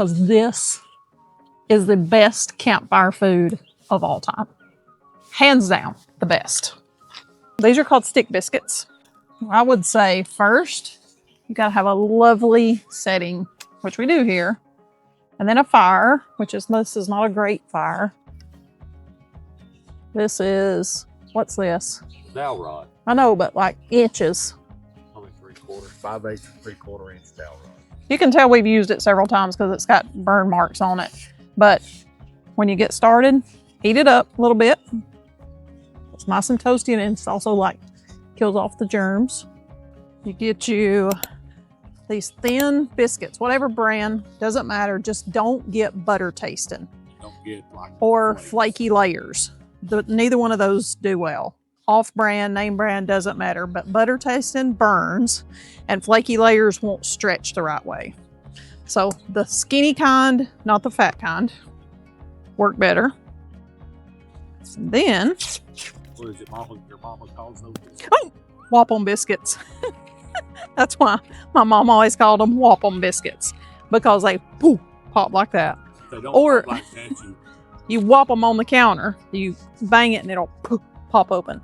because this is the best campfire food of all time. Hands down, the best. These are called stick biscuits. I would say first, you gotta have a lovely setting, which we do here. And then a fire, this is not a great fire. This is, what's this? Dowel rod. I know, but like inches. Only 3/4, 5/8 3/4 inch dowel rod. You can tell we've used it several times because it's got burn marks on it. But when you get started, heat it up a little bit. It's nice and toasty, and it's also like kills off the germs. You get you these thin biscuits, whatever brand, doesn't matter. Just don't get butter tasting. Don't get like or flakes. Flaky layers. Neither one of those do well. Off brand, name brand, doesn't matter. But butter tasting burns, and flaky layers won't stretch the right way. So the skinny kind, not the fat kind, work better. And then, What is it, your mama calls those? Wampum biscuits. That's why my mom always called them Wampum biscuits, because they pop like that. They don't Or pop like that, you whop them on the counter, you bang it and it'll pop open.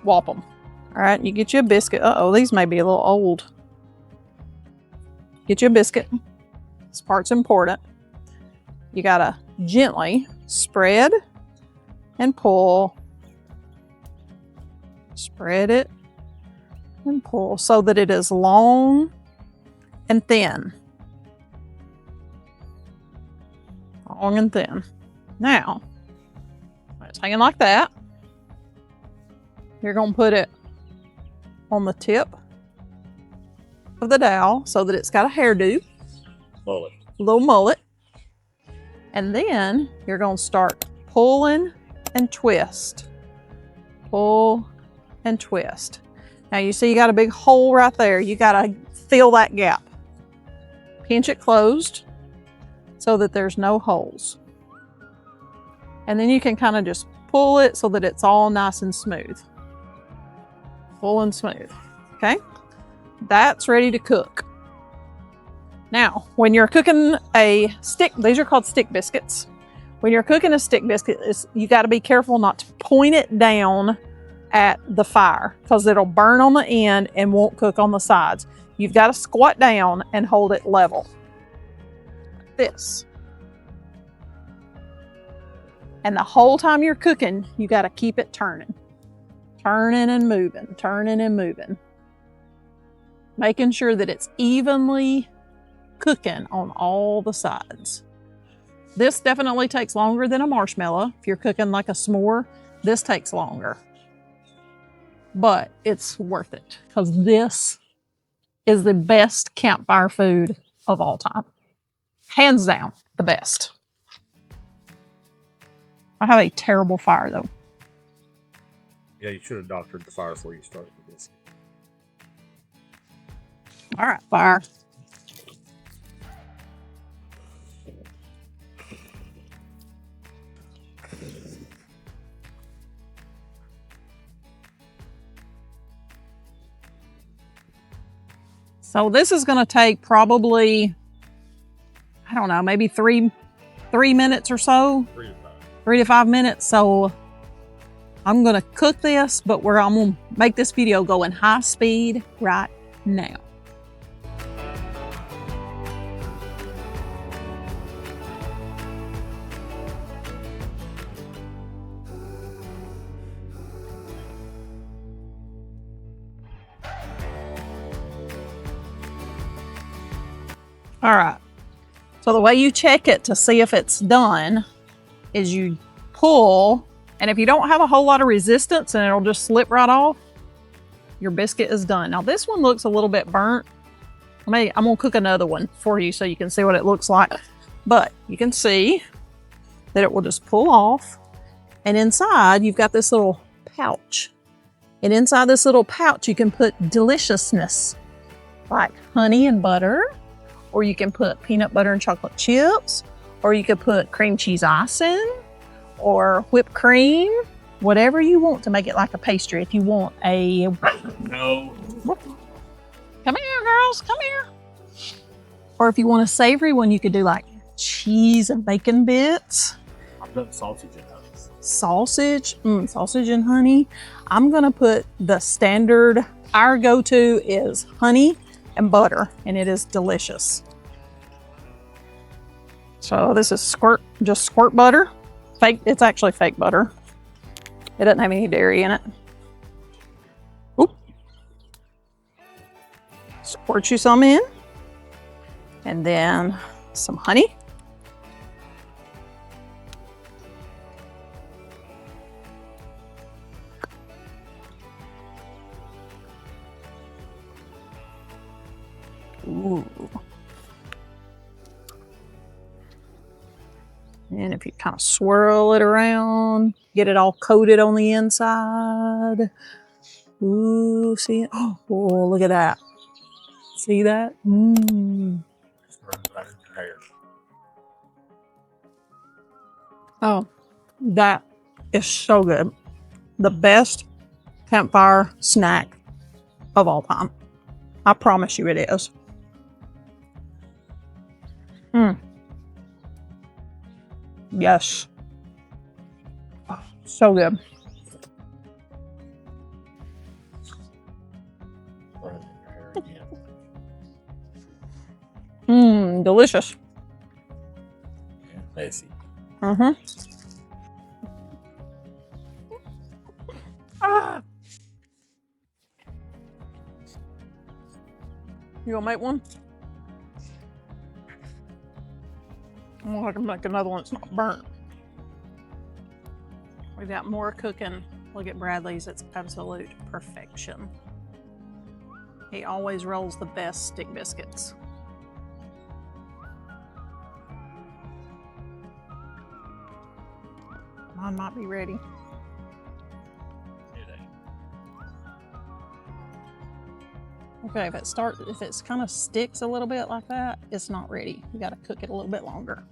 Whop them. All right, you get you a biscuit. Uh-oh, these may be a little old. Get you a biscuit. This part's important. You gotta gently spread and pull. Spread it and pull so that it is long and thin. Long and thin. Now, when it's hanging like that, you're going to put it on the tip of the dowel so that it's got a hairdo. mullet. A little mullet. And then you're going to start pulling and twist. Pull and twist. Now you see you got a big hole right there. You got to fill that gap. Pinch it closed so that there's no holes. And then you can kind of just pull it so that it's all nice and smooth. Full and smooth. Okay? That's ready to cook. Now, when you're cooking a stick, these are called stick biscuits. When you're cooking a stick biscuit, you got to be careful not to point it down at the fire because it'll burn on the end and won't cook on the sides. You've got to squat down and hold it level. Like this. And the whole time you're cooking, you got to keep it turning. Turning and moving, turning and moving. Making sure that it's evenly cooking on all the sides. This definitely takes longer than a marshmallow. If you're cooking like a s'more, this takes longer. But it's worth it because this is the best campfire food of all time. Hands down, the best. I have a terrible fire though. Yeah, you should have doctored the fire before you started with this. All right, fire. So this is going to take probably, I don't know, maybe three minutes or so. 3 to 5. 3 to 5 minutes. So I'm going to cook this, but I'm going to make this video go in high speed right now. All right, so the way you check it to see if it's done is you pull, and if you don't have a whole lot of resistance and it'll just slip right off, your biscuit is done. Now this one looks a little bit burnt. I'm gonna cook another one for you so you can see what it looks like. But you can see that it will just pull off, and inside you've got this little pouch. And inside this little pouch you can put deliciousness like honey and butter, or you can put peanut butter and chocolate chips, or you could put cream cheese icing, or whipped cream, whatever you want to make it like a pastry. If you want a... No. Come here, girls, come here. Or if you want a savory one, you could do like cheese and bacon bits. I've done sausage and honey. Sausage and honey. I'm gonna put the standard. Our go-to is honey and butter, and it is delicious. So this is just squirt butter. Fake, it's actually fake butter. It doesn't have any dairy in it. Oop. Squirt you some in. And then some honey. Ooh. And if you kind of swirl it around, get it all coated on the inside. Ooh, see it? Oh, look at that. See that? Mmm. Oh, that is so good. The best campfire snack of all time. I promise you it is. Yes. Oh, so good. Delicious. Messy. Ah. You gonna make one? I can make another one that's not burnt. We got more cooking. Look at Bradley's, it's absolute perfection. He always rolls the best stick biscuits. Mine might be ready. Okay, if it's kind of sticks a little bit like that, it's not ready. You got to cook it a little bit longer.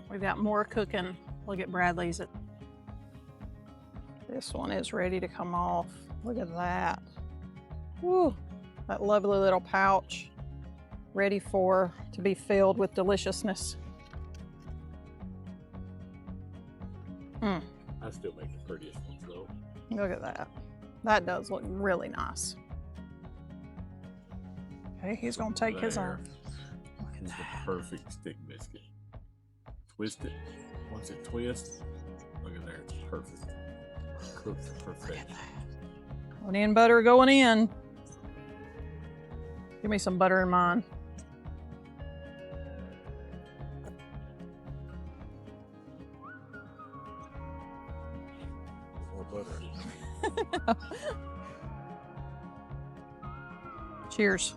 We've got more cooking. Look at Bradley's. This one is ready to come off. Look at that. Woo, that lovely little pouch, ready to be filled with deliciousness. I still make the prettiest ones though. Look at that. That does look really nice. Okay, he's gonna take his off. Look at It's that. the perfect stick biscuit. Twist it. Once it twists, look at there, it's perfect. Cooked to perfection. Onion butter going in. Give me some butter in mine. More butter. Cheers.